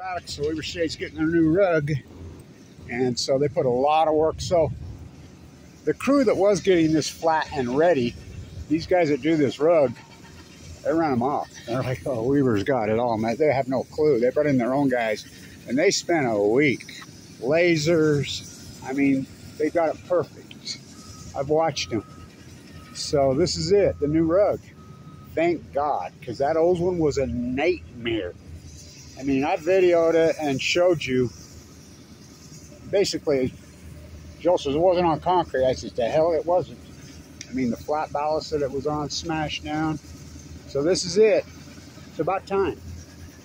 products. So Weber State's getting their new rug, and so they put a lot of work. So the crew that was getting this flat and ready, these guys that do this rug, they ran them off. They're like, oh, Weber's got it all, man. They have no clue. They brought in their own guys, and they spent a week. Lasers, I mean, they got it perfect. I've watched them. So this is it, the new rug. Thank God, because that old one was a nightmare. I mean, I videoed it and showed you. Basically, Joe says it wasn't on concrete. I said, the hell it wasn't. I mean, the flat ballast that it was on smashed down. So this is it. It's about time.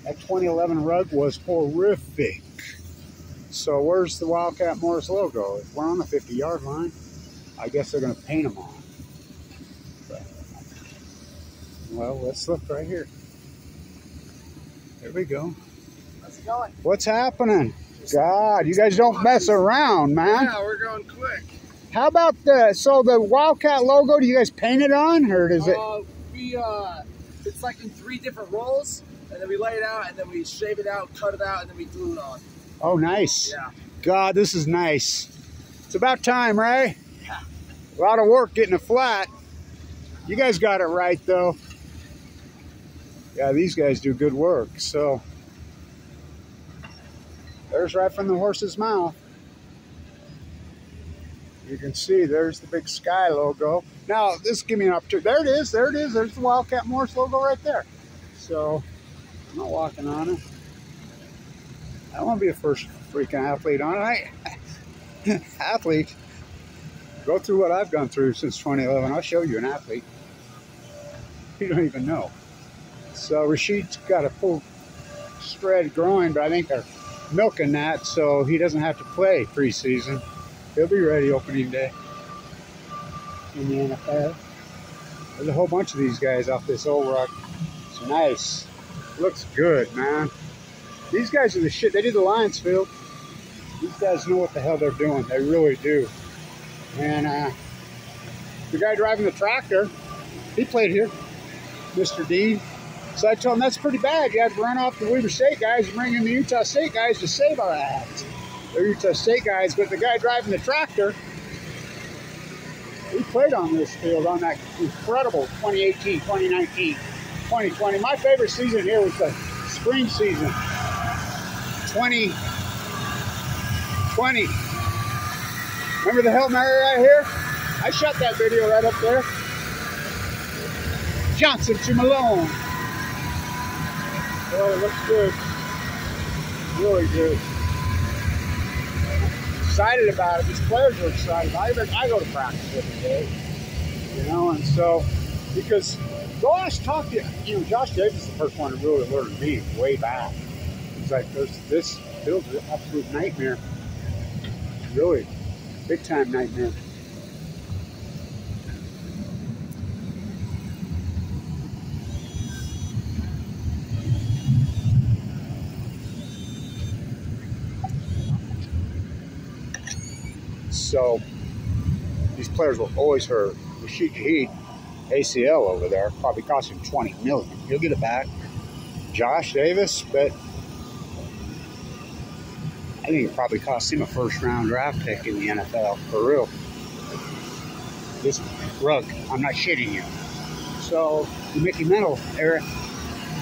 That 2011 rug was horrific. So where's the Wildcat Morris logo? If we're on the 50-yard line, I guess they're going to paint them on. But, well, let's look right here. There we go. How's it going? What's happening? God, you guys don't mess around, man. Yeah, we're going quick. How about so the Wildcat logo, do you guys paint it on, or is it? It's like in 3 different rolls, and then we lay it out, and then we shave it out, cut it out, and then we glue it on. Oh, nice. Yeah. God, this is nice. It's about time, Ray. Yeah. A lot of work getting it flat. You guys got it right, though. Yeah, these guys do good work. So there's right from the horse's mouth. You can see there's the big Sky logo. Now, this give me an opportunity. There it is. There it is. There's the Wildcat Morris logo right there. So I'm not walking on it. I want to be a first freaking athlete on it. Athlete. Go through what I've gone through since 2011. I'll show you an athlete. You don't even know. So Rashid's got a full spread groin, but I think they're milking that so he doesn't have to play preseason. He'll be ready opening day in the NFL. There's a whole bunch of these guys off this old rock. It's nice. Looks good, man. These guys are the shit. They did the Lions field. These guys know what the hell they're doing. They really do. And the guy driving the tractor, he played here, Mr. Dean. So I told him that's pretty bad. You have to run off the Weber State guys and bring in the Utah State guys to save our ass. They're Utah State guys, but the guy driving the tractor, he played on this field on that incredible 2018, 2019, 2020. My favorite season here was the spring season, 2020. Remember the Hail Mary right here? I shot that video right up there. Johnson to Malone. Oh, it looks good. Really good. Excited about it. These players are excited. I go to practice every day, you know, and so because Josh talked to you know, Josh Davis is the first one to really learn me way back. He's like, this field's an absolute nightmare. Really, big time nightmare. So these players will always hurt. Rashid Shaheed, ACL over there, probably cost him $20 million. He'll get it back. Josh Davis, but I think it probably cost him a first-round draft pick in the NFL, for real. This rug, I'm not shitting you. So the Mickey Mantle era,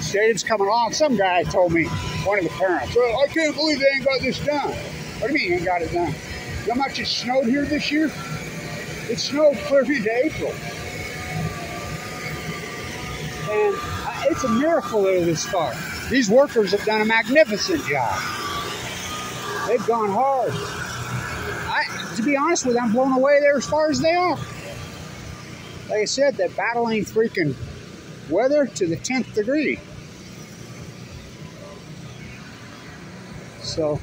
stadium's coming along. Some guy told me, one of the parents, well, I can't believe they ain't got this done. What do you mean you ain't got it done? You know how much it snowed here this year? It snowed clear into April. And it's a miracle they're this far. These workers have done a magnificent job. They've gone hard. To be honest with you, I'm blown away there as far as they are. Like I said, they're battling freaking weather to the 10th degree. So,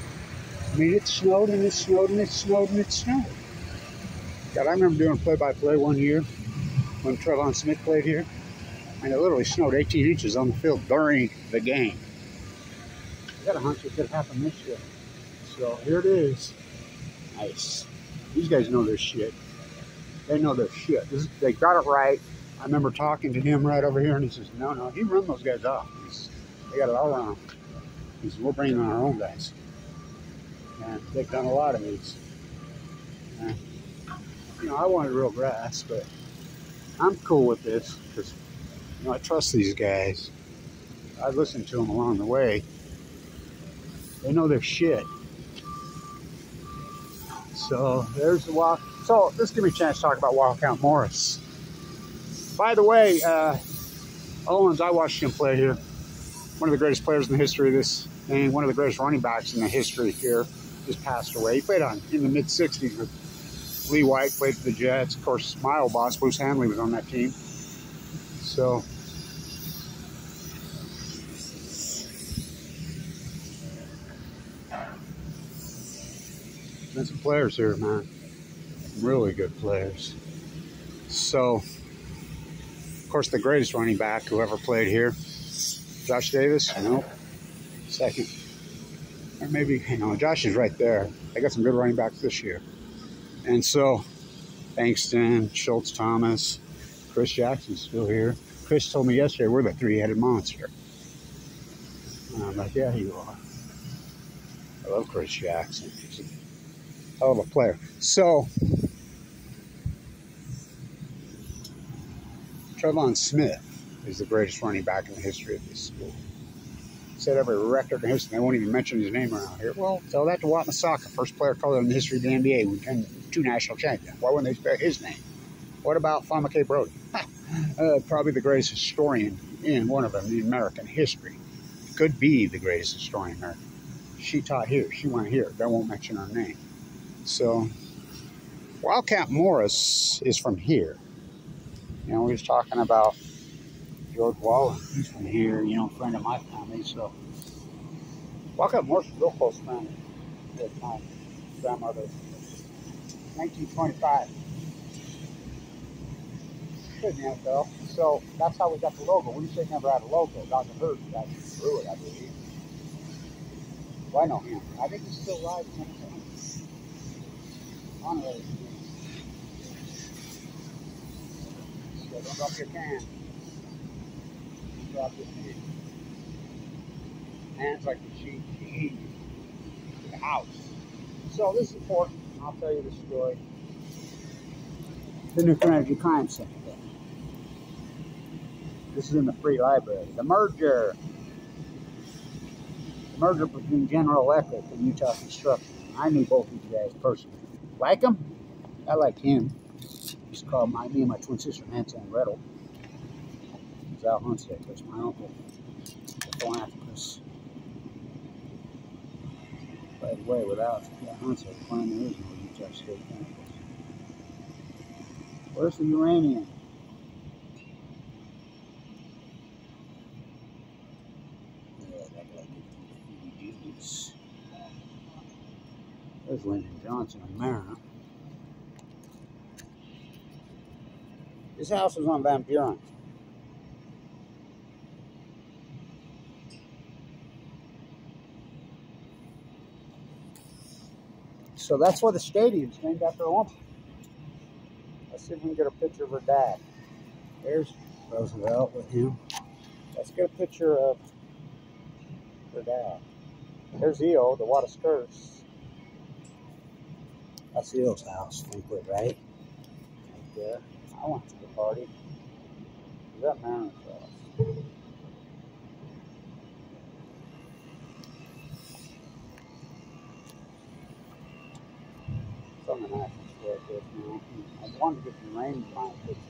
I mean, it snowed and it snowed and it snowed and it snowed. God, I remember doing play-by-play one year when Trevon Smith played here. And it literally snowed 18 inches on the field during the game. I got a hunch it could happen this year. So here it is. Nice. These guys know their shit. They know their shit. They got it right. I remember talking to him right over here, and he says, no, he run those guys off. They got it all wrong. He said, we're bringing on our own guys. And they've done a lot of these. And, you know, I wanted real grass, but I'm cool with this because, you know, I trust these guys. I listen to them along the way. They know their shit. So there's the walk. So this gives me a chance to talk about Wildcat Morris. By the way, Owens, I watched him play here. One of the greatest players in the history of this, and one of the greatest running backs in the history here, just passed away. He played in the mid-'60s with Lee White, played for the Jets. Of course, my old boss, Bruce Hanley, was on that team. So, been some players here, man. Really good players. So, of course, the greatest running back who ever played here, Josh Davis. Nope. Second. Or maybe, you know, Josh is right there. They got some good running backs this year. And so, Bankston, Schultz Thomas, Chris Jackson's still here. Chris told me yesterday we're the three-headed monster. And I'm like, yeah, you are. I love Chris Jackson. He's a hell of a player. So, Trevon Smith is the greatest running back in the history of this school. Set every record in history. They won't even mention his name around here. Well, tell that to Wat Masaka, first player color in the history of the NBA with 2 national champions. Why wouldn't they spare his name? What about Famake Brody? Probably the greatest historian in one of them in American history. Could be the greatest historian in America. She taught here. She went here. They won't mention her name. So, Wildcat Morris is from here. You know, we was talking about George Wallen. He's from here, you know, friend of my family. So, Wildcat Morris was a real close friend with my grandmother. 1925. Good NFL. So, that's how we got the logo. We say never had a logo. Dr. Hurd actually drew it, I believe. Well, I know him. I think he's still alive. Honorary. So, don't drop your can. Drop your hand. Hands like the sheep to the house. So this is important. I'll tell you the story. The Nuclear Energy Crime Center. This is in the free library. The merger between General Electric and Utah Construction. I knew both of you guys personally. Like him? I like him. He's called me and my twin sister Nancy and Gretel. Al Hunstead, that's my uncle, the philanthropist. By the way, without Al Hunstead, there is no Utah State campus. Where's the uranium? Yeah, that like DVDs. There's Lyndon Johnson and Mariner. This house was on Van Buren. So that's why the stadium's named after a woman. Let's see if we can get a picture of her dad. There's Roosevelt with him. Let's get a picture of her dad. There's EO, the Water Skirts. That's EO's house, Frankfurt, right? Right there. I went to the party. Is that Mariner's house? From the National Square Kids now. I wanted to get some rain in my picture.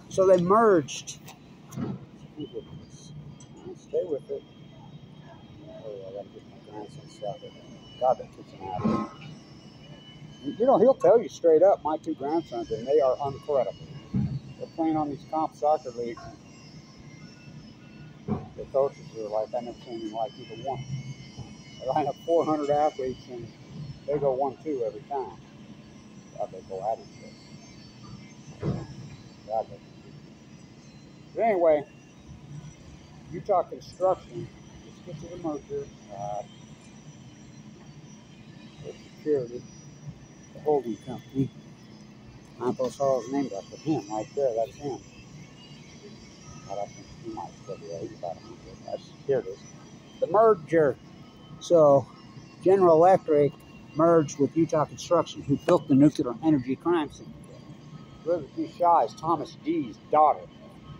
So they merged. Stay with it. Oh, I gotta get my grandson stuff. God, that kid's an addict. You know, he'll tell you straight up, my 2 grandsons, and they are incredible. They're playing on these comp soccer leagues. The coaches are like, I never seen anything like either one. They line up 400 athletes, and they go 1-2 every time. God, they go at it. God, they. But anyway, Utah Construction, let's get to the merger. Security, the holding company. Michael's Hall is named after him right there. That's him. I don't think he might still be there. He's about 100. Here it is. The merger. So, General Electric merged with Utah Construction, who built the nuclear energy crime syndicate. Elizabeth D. Shaw is Thomas D's daughter.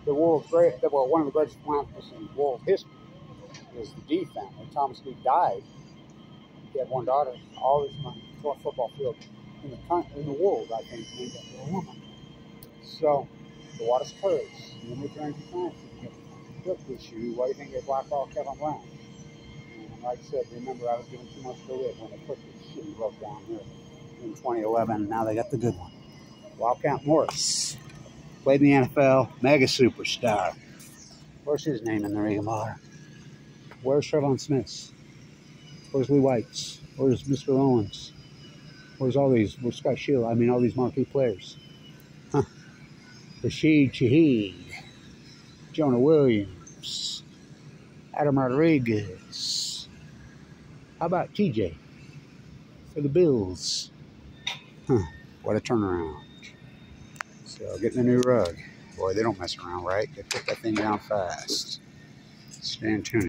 The world's great, well, one of the greatest philanthropists in world history is the D family. Thomas D died. He had one daughter. All his money for a football field in the world, I think, named after a woman. So, the Waters Curtis, the nuclear energy crime syndicate, built this issue. Why do you think they blackballed Kevin Brown? And like I said, remember, I was given too much to live when they put this shitty book down here in 2011. Now they got the good one. Wildcat Morris played in the NFL, mega superstar. Where's his name in the Reagan bar? Where's Trevon Smith? Where's Lee Whites? Where's Mr. Owens? Where's all these? Where's Scott Shield? I mean, all these marquee players. Huh. Rashid Shaheed, Jonah Williams, Adam Rodriguez. How about TJ for the Bills? Huh. What a turnaround. So, getting a new rug. Boy, they don't mess around, right? They put that thing down fast. Stand tuned.